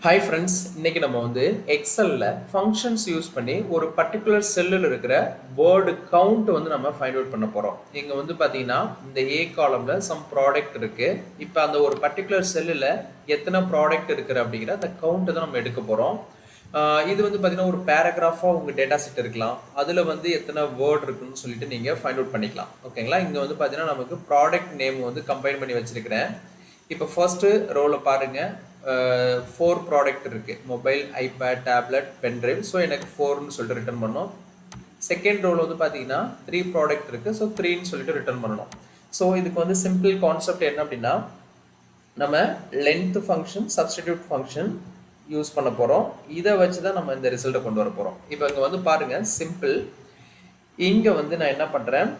Hi friends, இன்னைக்கு நம்ம வந்து எக்ஸலில் ஃபங்க்ஷன்ஸ் யூஸ் பண்ணி ஒரு பர்டிகுலர் செல்லில் இருக்கிற வேர்டு கவுண்ட் வந்து நம்ம ஃபைண்ட் அவுட் பண்ண போகிறோம். இங்கே வந்து பார்த்தீங்கன்னா இந்த ஏ காலமில் சம் ப்ராடக்ட் இருக்குது. இப்போ அந்த ஒரு பர்டிகுலர் செல்லில் எத்தனை ப்ராடக்ட் இருக்குது அப்படிங்கிற அந்த கவுண்ட்டை தான் நம்ம எடுக்க போகிறோம். இது வந்து பார்த்தீங்கன்னா ஒரு பேராகிராஃபாக உங்கள் டேட்டா செட் இருக்கலாம். அதில் வந்து எத்தனை வேர்டு இருக்குன்னு சொல்லிட்டு நீங்கள் ஃபைண்ட் அவுட் பண்ணிக்கலாம். ஓகேங்களா? இங்கே வந்து பார்த்தீங்கன்னா நமக்கு ப்ராடக்ட் நேம் வந்து கம்பைன் பண்ணி வச்சுருக்கிறேன். இப்போ ஃபர்ஸ்ட்டு ரோவில் பாருங்கள், 4 ப்ராடக்ட் இருக்குது. Mobile, iPad, tablet, pendrive. So எனக்கு 4ன்னு சொல்லிட்டு ரிட்டர்ன் பண்ணோம். செகண்ட் ரோவில் வந்து பார்த்தீங்கன்னா 3 ப்ராடக்ட் இருக்குது. ஸோ 3ன்னு சொல்லிட்டு ரிட்டர்ன் பண்ணணும். ஸோ இதுக்கு வந்து சிம்பிள் கான்செப்ட் என்ன அப்படின்னா, நம்ம length function, substitute function use பண்ண போகிறோம். இதை வச்சு தான் நம்ம இந்த ரிசல்ட்டை கொண்டு வர போகிறோம். இப்போ இங்கே வந்து பாருங்கள், சிம்பிள். இங்கே வந்து நான் என்ன பண்ணுறேன்,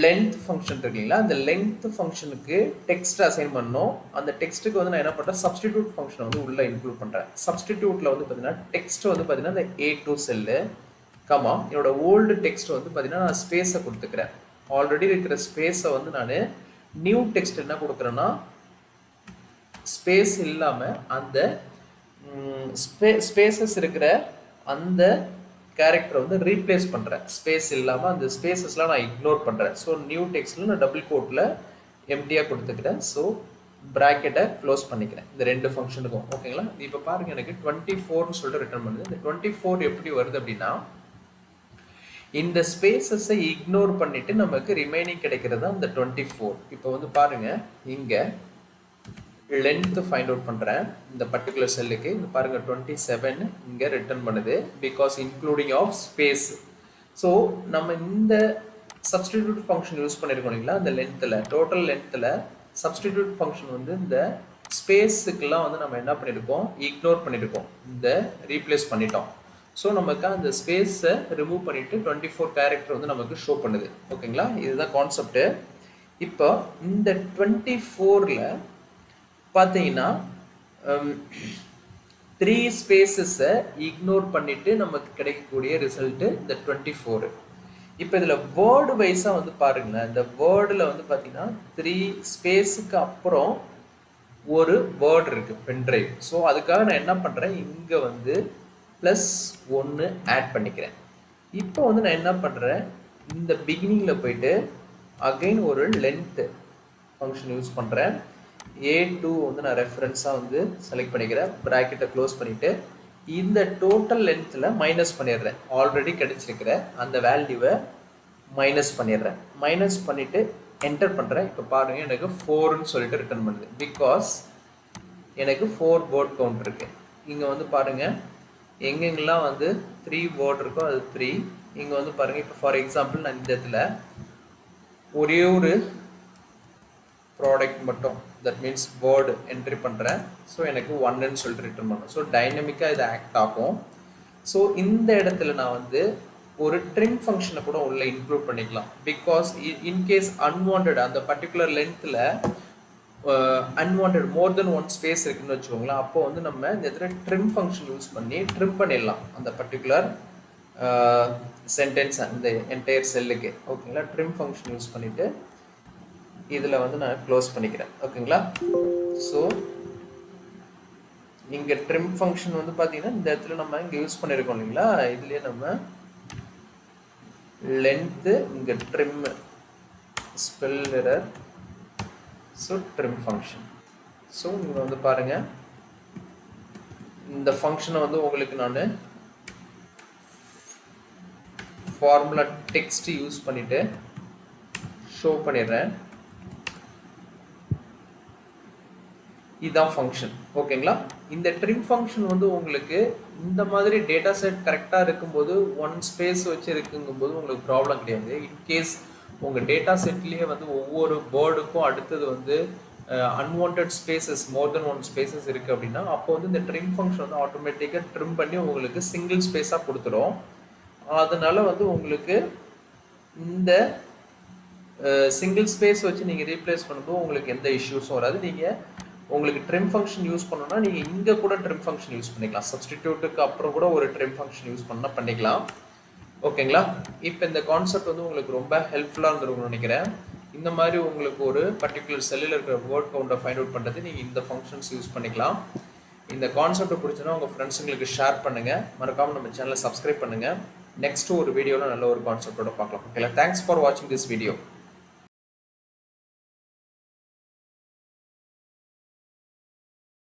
லென்த் ஃபங்க்ஷன் இருக்குங்களா, அந்த லென்த் ஃபங்க்ஷனுக்கு டெக்ஸ்ட் அசைன் பண்ணோம். அந்த டெக்ஸ்ட்டுக்கு வந்து நான் என்ன பண்ணுறேன், சப்ஸ்டிடியூட் ஃபங்க்ஷனை வந்து உள்ளே இன்க்ளூட் பண்ணுறேன். சப்ஸ்டிடியூட்டில் வந்து பார்த்தீங்கன்னா டெக்ஸ்ட் வந்து பார்த்தீங்கன்னா இந்த A2 செல்லு கமா என்னோட ஓல்டு டெக்ஸ்ட் வந்து பார்த்தீங்கன்னா நான் ஸ்பேஸை கொடுத்துக்கிறேன். ஆல்ரெடி இருக்கிற ஸ்பேஸை வந்து நான் நியூ டெக்ஸ்ட் என்ன கொடுக்குறேன்னா, ஸ்பேஸ் இல்லாமல் அந்த ஸ்பேசஸ் இருக்கிற அந்த கேரக்டரை வந்து ரீப்ளேஸ் பண்ணுறேன். ஸ்பேஸ் இல்லாமல் அந்த ஸ்பேசஸ்லாம் நான் இக்னோர் பண்ணுறேன். ஸோ நியூ டெக்ஸ்ட்டில் நான் டபுள் கோட்டில் எம்டியாக கொடுத்துக்கிறேன். ஸோ ப்ராக்கெட்டை க்ளோஸ் பண்ணிக்கிறேன் இந்த ரெண்டு ஃபங்க்ஷனுக்கும். ஓகேங்களா? இப்போ பாருங்கள், எனக்கு 24ன்னு சொல்லிட்டு ரிட்டர்ன் பண்ணுது. இந்த 24 எப்படி வருது அப்படின்னா, இந்த ஸ்பேசஸை இக்னோர் பண்ணிவிட்டு நமக்கு ரிமைனிங் கிடைக்கிறது தான் இந்த 24. இப்போ வந்து பாருங்கள், இங்கே லென்த் ஃபைண்ட் அவுட் பண்ணுறேன் இந்த பர்டிகுலர் செல்லுக்கு. இங்கே பாருங்கள் 27 இங்கே ரிட்டர்ன் பண்ணுது, because including of space. So நம்ம இந்த சப்ஸ்டிடியூட் ஃபங்க்ஷன் யூஸ் பண்ணியிருக்கோம் இல்லைங்களா, அந்த லென்த்தில், டோட்டல் லென்த்தில் சப்ஸ்டிடியூட் ஃபங்க்ஷன் வந்து இந்த ஸ்பேஸுக்கெல்லாம் வந்து நம்ம என்ன பண்ணியிருக்கோம், இக்னோர் பண்ணியிருக்கோம், இந்த ரீப்ளேஸ் பண்ணிட்டோம். ஸோ நமக்கு அந்த ஸ்பேஸை ரிமூவ் பண்ணிவிட்டு 24 கேரக்டர் வந்து நமக்கு ஷோ பண்ணுது. ஓகேங்களா? இதுதான் கான்செப்ட்டு. இப்போ இந்த 24ல் பார்த்தீங்கன்னா 3 ஸ்பேசஸை இக்னோர் பண்ணிவிட்டு நமக்கு கிடைக்கக்கூடிய ரிசல்ட்டு இந்த 24. இப்போ இதில் வேர்டு வைஸாக வந்து பாருங்களேன், இந்த வேர்டில் வந்து பார்த்தீங்கன்னா 3 ஸ்பேஸுக்கு அப்புறம் ஒரு வேர்டு இருக்குது, பென்ட்ரைவ். ஸோ அதுக்காக நான் என்ன பண்ணுறேன், இங்கே வந்து +1 ஆட் பண்ணிக்கிறேன். இப்போ வந்து நான் என்ன பண்ணுறேன், இந்த பிகினிங்கில் போயிட்டு அகைன் ஒரு லென்த்து ஃபங்க்ஷன் யூஸ் பண்ணுறேன். A2 வந்து நான் ரெஃபரன்ஸாக வந்து செலக்ட் பண்ணிக்கிறேன். ப்ராக்கெட்டை க்ளோஸ் பண்ணிவிட்டு இந்த டோட்டல் லென்த்தில் மைனஸ் பண்ணிடுறேன். ஆல்ரெடி கிடைச்சிருக்கிற அந்த வேல்யூவை மைனஸ் பண்ணிடுறேன். மைனஸ் பண்ணிவிட்டு என்டர் பண்ணுறேன். இப்போ பாருங்கள், எனக்கு 4ன்னு சொல்லிட்டு ரிட்டர்ன் பண்ணுது, பிகாஸ் எனக்கு 4 வேர்ட் கவுண்ட் இருக்குது. இங்கே வந்து பாருங்கள், எங்கெங்கெல்லாம் வந்து 3 வேர்ட் இருக்கோ அது 3. இங்கே வந்து பாருங்கள், இப்போ ஃபார் எக்ஸாம்பிள் நான் இந்த இடத்துல ஒரே ஒரு ப்ராடக்ட் மட்டும், தட் மீன்ஸ் வேர்டு என்ட்ரி பண்ணுறேன். ஸோ எனக்கு 1ன்னு சொல்லிட்டு ரிட்டர்ன் பண்ணும். ஸோ டைனமிக்காக இது ஆக்ட் ஆகும். ஸோ இந்த இடத்துல நான் வந்து ஒரு ட்ரிம் ஃபங்க்ஷனை கூட உள்ளே இன்க்ளூட் பண்ணிக்கலாம், பிகாஸ் இன்கேஸ் அன்வான்ட் அந்த பர்டிகுலர் லென்த்தில் அன்வான்ட் மோர் தென் 1 ஸ்பேஸ் இருக்குன்னு வச்சுக்கோங்களேன். அப்போ வந்து நம்ம இந்த இடத்துல ட்ரிம் ஃபங்க்ஷன் யூஸ் பண்ணி ட்ரிம் பண்ணிடலாம் அந்த பர்டிகுலர் சென்டென்ஸ், அந்த என்டையர் செல்லுக்கு. ஓகேங்களா? ட்ரிம் ஃபங்க்ஷன் யூஸ் பண்ணிவிட்டு இதில் வந்து நான் க்ளோஸ் பண்ணிக்கிறேன். ஓகேங்களா? ஸோ இங்கே ட்ரிம் ஃபங்க்ஷன் வந்து பார்த்தீங்கன்னா இந்த இடத்துல நம்ம இங்கே யூஸ் பண்ணியிருக்கோம் இல்லைங்களா, இதுலேயே நம்ம லென்த்து, இங்கே trim, spell error, so trim function. So இங்கே வந்து பாருங்கள், இந்த ஃபங்க்ஷனை வந்து உங்களுக்கு நான் ஃபார்முலா டெக்ஸ்ட் யூஸ் பண்ணிவிட்டு ஷோ பண்ணிடுறேன். இதுதான் ஃபங்க்ஷன். ஓகேங்களா? இந்த ட்ரிம் ஃபங்க்ஷன் வந்து உங்களுக்கு இந்த மாதிரி டேட்டா செட் கரெக்டாக இருக்கும்போது 1 ஸ்பேஸ் வச்சு இருக்குங்கும்போது உங்களுக்கு ப்ராப்ளம் கிடையாது. இன்கேஸ் உங்கள் டேட்டா செட்லேயே வந்து ஒவ்வொரு வேர்டுக்கும் அடுத்தது வந்து அன்வான்ட் ஸ்பேசஸ், மோர் தென் 1 ஸ்பேசஸ் இருக்குது அப்படின்னா, அப்போ வந்து இந்த ட்ரிம் ஃபங்க்ஷன் வந்து ஆட்டோமேட்டிக்காக ட்ரிம் பண்ணி உங்களுக்கு சிங்கிள் ஸ்பேஸாக கொடுத்துரும். அதனால் வந்து உங்களுக்கு இந்த சிங்கிள் ஸ்பேஸ் வச்சு நீங்கள் ரீப்ளேஸ் பண்ணும்போது உங்களுக்கு எந்த இஷ்யூஸும் வராது. நீங்கள் உங்களுக்கு ட்ரிம் ஃபங்க்ஷன் யூஸ் பண்ணணும்னா நீங்கள் இங்கே கூட ட்ரிம் ஃபங்க்ஷன் யூஸ் பண்ணிக்கலாம். சப்ஸ்டிடியூட்டுக்கு அப்புறம் கூட ஒரு ட்ரிம் ஃபங்க்ஷன் யூஸ் பண்ணால் பண்ணிக்கலாம். ஓகேங்களா? இப்போ இந்த கான்செப்ட் வந்து உங்களுக்கு ரொம்ப ஹெல்ப்ஃபுல்லாக இருந்திருக்கும்னு நினைக்கிறேன். இந்த மாதிரி உங்களுக்கு ஒரு பர்டிகுலர் செல்லில் இருக்கிற வேர்ட் கவுண்டை ஃபைண்ட் அவுட் பண்ணுறது நீங்கள் இந்த ஃபங்க்ஷன்ஸ் யூஸ் பண்ணிக்கலாம். இந்த கான்செப்ட் பிடிச்சனா உங்கள் ஃப்ரெண்ட்ஸுங்களுக்கு ஷேர் பண்ணுங்கள். மறக்காமல் நம்ம சேனலை சப்ஸ்கிரைப் பண்ணுங்கள். நெக்ஸ்ட் ஒரு வீடியோவில் நல்ல ஒரு கான்செப்டோட பார்க்கலாம். ஓகேங்களா? தேங்க்ஸ் ஃபார் வாட்சிங் திஸ் வீடியோ.